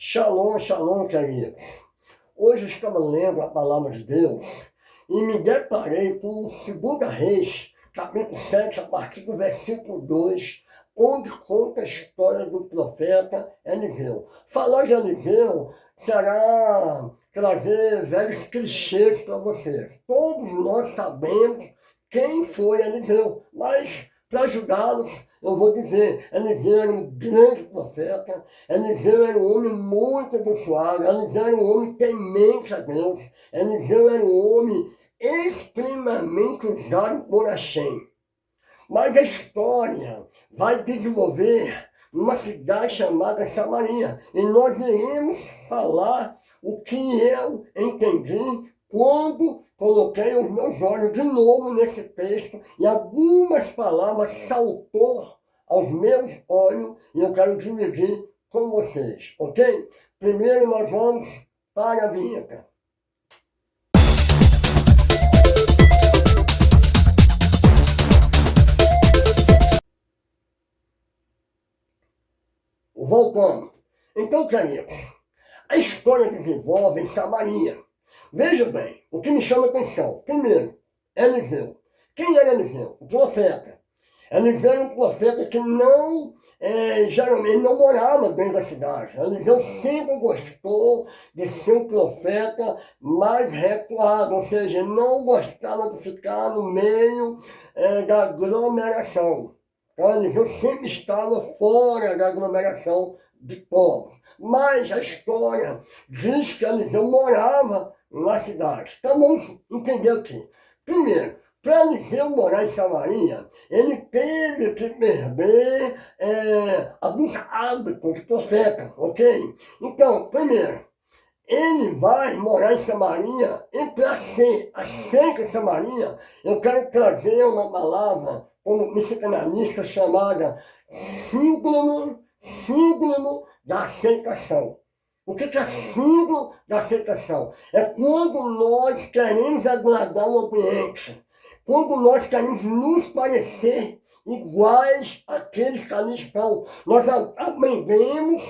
Shalom, shalom, querido. Hoje eu estava lendo a palavra de Deus e me deparei com 2 Reis, capítulo 7, a partir do versículo 2, onde conta a história do profeta Eliseu. Falar de Eliseu será trazer velhos clichês para vocês. Todos nós sabemos quem foi Eliseu, mas para ajudá-los, eu vou dizer, Eliseu era um grande profeta, Eliseu era um homem muito abençoado, Eliseu era um homem temente a Deus, Eliseu era um homem extremamente usado por Hashem. Mas a história vai desenvolver numa cidade chamada Samaria, e nós iremos falar o que eu entendi quando coloquei os meus olhos de novo nesse texto e algumas palavras saltou aos meus olhos e eu quero dividir com vocês, ok? Primeiro nós vamos para a vinheta. Voltando. Então, queridos, a história desenvolve em Samaria. Veja bem, o que me chama a atenção. Primeiro, Eliseu. Quem era Eliseu? O profeta. Eliseu era um profeta que geralmente não morava dentro da cidade. Eliseu sempre gostou de ser um profeta mais recuado, ou seja, não gostava de ficar no meio da aglomeração. Então, Eliseu sempre estava fora da aglomeração de povos. Mas a história diz que Eliseu morava na cidade. Então vamos entender aqui. Primeiro, para Eliseu morar em Samaria, ele teve que perder alguns hábitos de profeta, ok? Então, primeiro, ele vai morar em Samaria e para ser aceito em Samaria, eu quero trazer uma palavra como psicanalista chamada síndrome da aceitação. O que é síndrome da aceitação? É quando nós queremos agradar o ambiente, quando nós queremos nos parecer iguais àqueles que ali estão. Nós aprendemos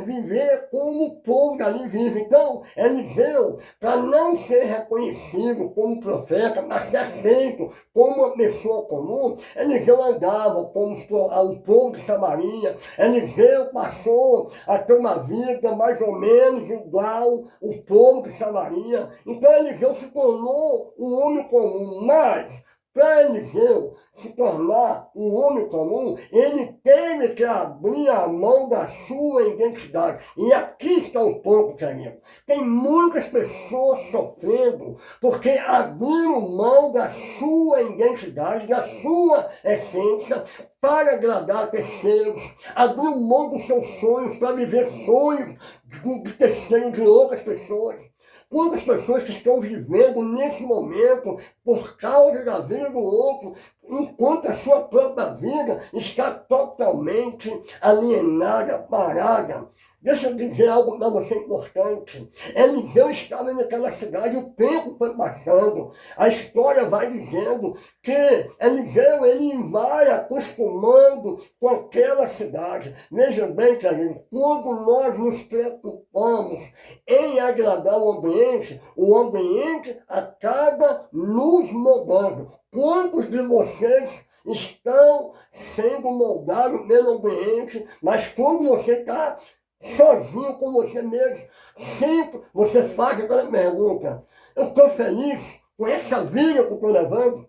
viver como o povo dali vive. Então, Eliseu, para não ser reconhecido como profeta, para ser aceito como uma pessoa comum, Eliseu andava como o povo de Samaria. Eliseu passou a ter uma vida mais ou menos igual o povo de Samaria. Então, Eliseu se tornou um homem comum, mas para Eliseu se tornar um homem comum, ele teve que abrir a mão da sua identidade. E aqui está o ponto, querido. Tem muitas pessoas sofrendo porque abriram mão da sua identidade, da sua essência, para agradar terceiros. Abriu mão dos seus sonhos para viver sonhos de terceiros de outras pessoas. Quantas pessoas que estão vivendo nesse momento por causa da vida do outro, enquanto a sua própria vida está totalmente alienada, parada. Deixa eu dizer algo para você importante. Eliseu estava naquela cidade, o tempo foi passando. A história vai dizendo que Eliseu ele vai acostumando com aquela cidade. Veja bem, querido, quando nós nos preocupamos em agradar o ambiente acaba nos moldando. Quantos de vocês estão sendo moldados pelo ambiente, mas quando você está sozinho com você mesmo, sempre você faz aquela pergunta: eu estou feliz com essa vida que eu estou levando?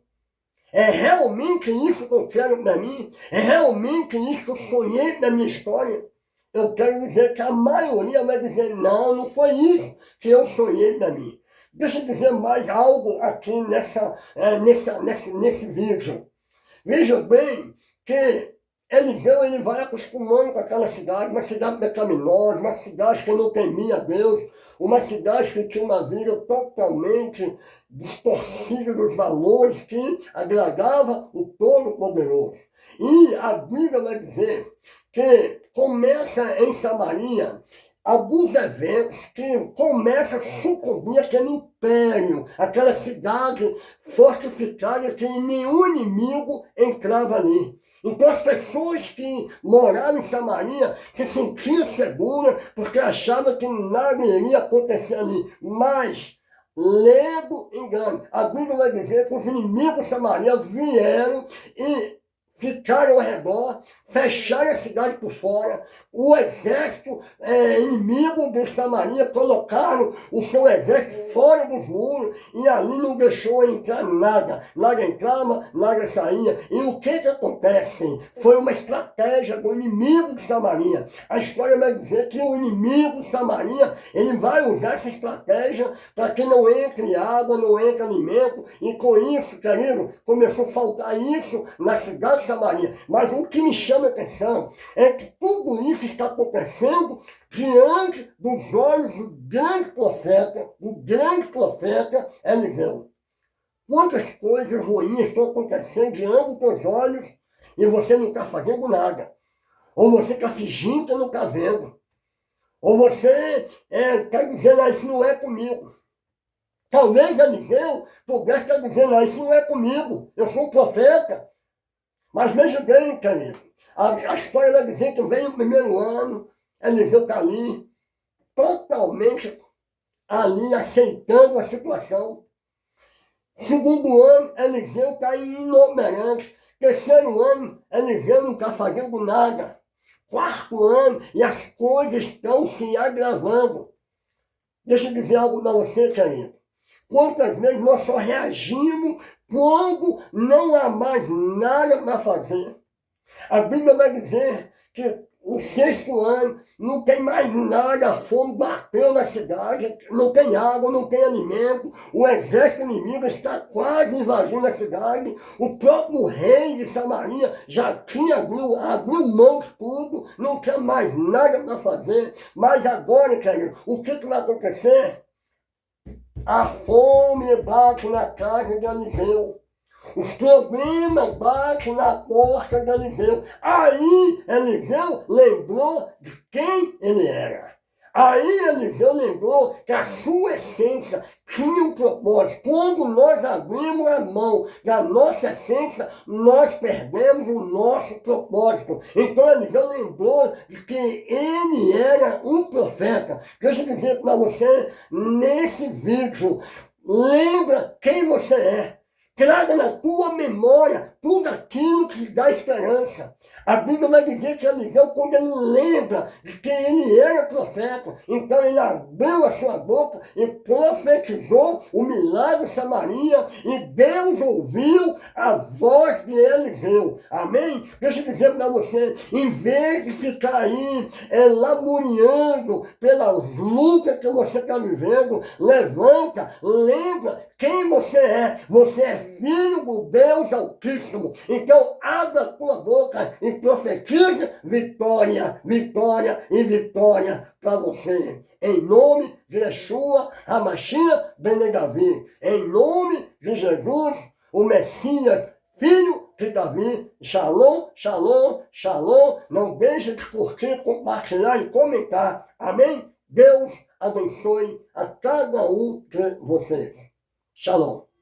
É realmente isso que eu quero para mim? É realmente isso que eu sonhei na minha história? Eu quero dizer que a maioria vai dizer: não, não foi isso que eu sonhei para mim. Deixa eu dizer mais algo aqui nesse vídeo. Veja bem que Eliseu ele vai acostumando com aquela cidade, uma cidade pecaminosa, uma cidade que não temia Deus, uma cidade que tinha uma vida totalmente distorcida dos valores que agradava o Todo-Poderoso. E a Bíblia vai dizer que começa em Samaria alguns eventos que começam a sucumbir aquele império, aquela cidade fortificada que nenhum inimigo entrava ali. Então as pessoas que moraram em Samaria se sentiam seguras porque achavam que nada iria acontecer ali. Mas, lendo engano, a Bíblia vai dizer que os inimigos de Samaria vieram e ficaram ao redor, fecharam a cidade por fora, o exército inimigo de Samaria colocaram o seu exército fora dos muros e ali não deixou entrar nada. Nada entrava, nada saía. E o que acontece? Foi uma estratégia do inimigo de Samaria. A história vai dizer que o inimigo de Samaria, ele vai usar essa estratégia para que não entre água, não entre alimento, e com isso, querido, começou a faltar isso na cidade de Samaria. Mas o que me chama a atenção é que tudo isso está acontecendo diante dos olhos do grande profeta Eliseu. Quantas coisas ruins estão acontecendo diante dos teus olhos e você não está fazendo nada. Ou você está fingindo que não está vendo. Ou você está dizendo, isso não é comigo. Talvez Eliseu pudesse estar dizendo, isso não é comigo, eu sou um profeta. Mas veja bem, querido, a história vai dizer que vem o primeiro ano, Eliseu está ali, totalmente ali, aceitando a situação. Segundo ano, Eliseu está inoperante. Terceiro ano, Eliseu não está fazendo nada. Quarto ano, e as coisas estão se agravando. Deixa eu dizer algo para você, querido. Quantas vezes nós só reagimos quando não há mais nada para fazer? A Bíblia vai dizer que o sexto ano não tem mais nada, a fome bateu na cidade, não tem água, não tem alimento, o exército inimigo está quase invadindo a cidade, o próprio rei de Samaria já tinha abriu mão de tudo, não tinha mais nada para fazer, mas agora, querido, o que vai acontecer? A fome bate na casa de Eliseu. Os problemas batem na porta de Eliseu. Aí Eliseu lembrou de quem ele era. Aí Eliseu lembrou que a sua essência tinha um propósito. Quando nós abrimos a mão da nossa essência, nós perdemos o nosso propósito. Então Eliseu lembrou de que ele era um profeta. Deixa eu dizer para você, nesse vídeo, lembra quem você é. Traga na tua memória tudo aquilo que te dá esperança. A Bíblia vai dizer que Eliseu, quando ele lembra de que ele era profeta, então ele abriu a sua boca e profetizou o milagre de Samaria e Deus ouviu a voz de Eliseu. Amém? Deixa eu dizer para você, em vez de ficar aí lamuriando pelas lutas que você está vivendo, levanta, lembra quem você é. Você é filho do Deus Altíssimo. Então abra a tua boca e profetiza vitória, vitória e vitória para você. Em nome de Yeshua HaMashiach ben Davi. Em nome de Jesus, o Messias, filho de Davi. Shalom, shalom, shalom. Não deixe de curtir, compartilhar e comentar. Amém? Deus abençoe a cada um de vocês. Shalom.